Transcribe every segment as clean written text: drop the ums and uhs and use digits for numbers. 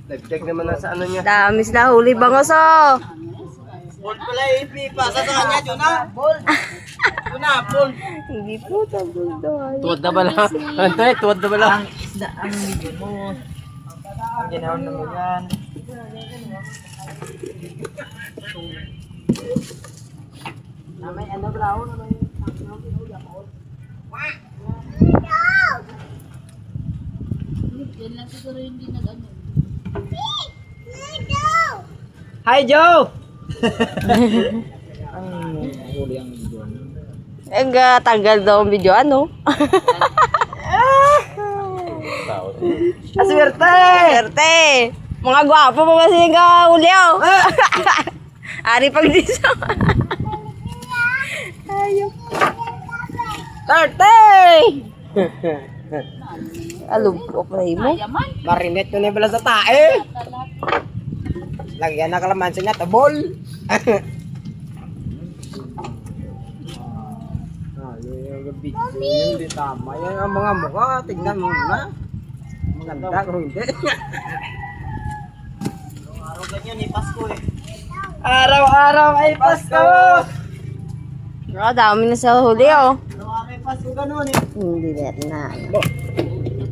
Dagdag naman na sa ano niya. Dami sila huli bangos oh. Ball pala ipipasa sa kanya, Juna. Ball. Juna, ball. Hindi po tabol daw. Tuwad na ba lang? Antay, tuwad na ba lang? Ang isda, ang video mo. Ang ginawa naman yan. Namay ano brown, namay Yan lang siguro hindi nag-ano. Hi, Joe! Tagal daw ang video ano. Aswerte! Swerte! Mga gwapo pa ba sila huli oh. Ari pag dito. Ayok. 30! Alubok na mo. Marinate ko na pala sa tae. Lagyan na kalamansi niya, tabol. Hindi tama yan ang mga mukha. Tingnan mo na. Maganda kung hindi. Araw ganyan ni Pasko eh. Araw-araw ay Pasko. Dami na sa huli oh. Araw-araw ay Pasko ganun eh. Hindi na.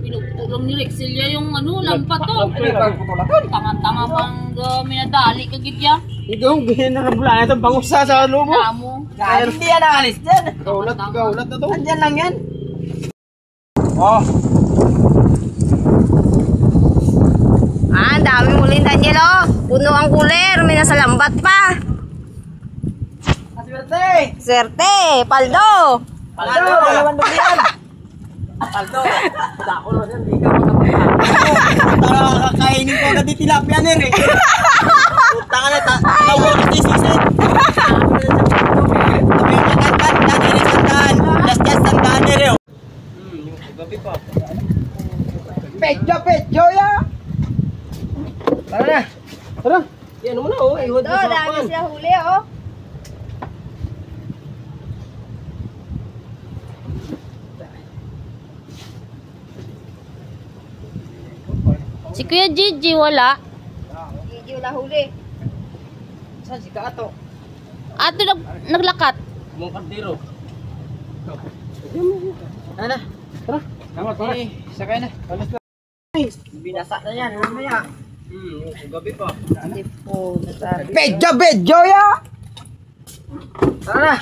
Pinagtulong ni Rexelia yung ano, lampa to. Pagputulakan. Tanga-tanga pang minadali kagitya. Ikaw, ganyan na bulan ito. Bangusa sa lumo. Damo. Hindi yan nakalis dyan. Gaulat na to. Andyan lang yan. Oh. Ang dami huli Daniel oh. Puno ang cooler. May nasa lambat pa. Aswerte! Swerte! Paldo! Paldo! Dalawan doon yan! Paldo! Dako na yan, hindi ka makapagpapaldo. Tara, kakainin ko agad yung tilapia nir eh. Puta ka na, tawag ko yung sisid. Sabi yung matantan, danilis tandaan. Just tandaan nir eh. Gabi pa. Pedyo ya! Tara na! Tara! Yan mo na oh, ihod mo sa Dami sila huli oh. Si Kuya Gigi wala. Gigi wala huli. Saan si Kaato? Ato naglakat. Mong kardero. Ano? Tara. Tara. Sakay na. Alis na. Binasa na yan. Mamaya. Gabi pa. Hindi po nasabi. Bedyo ya! Tara na.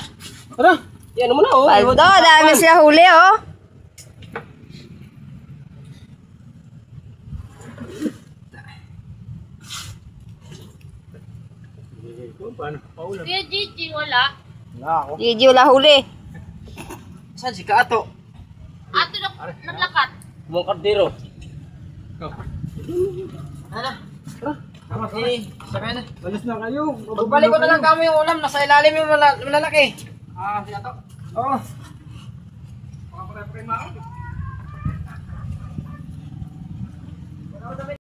Tara. Yan mo na oh. Paldo, dami sila huli oh. Kuya Gigi wala. Gigi wala huli. Saan si Kaato? Ato naglakat. Mong kardero. Ano? Tara. Sakay na. Alis na kayo. Pagbalik ko na lang kami yung ulam. Nasa ilalim yung malalaki. Siya to? Oo. Mga pare-pare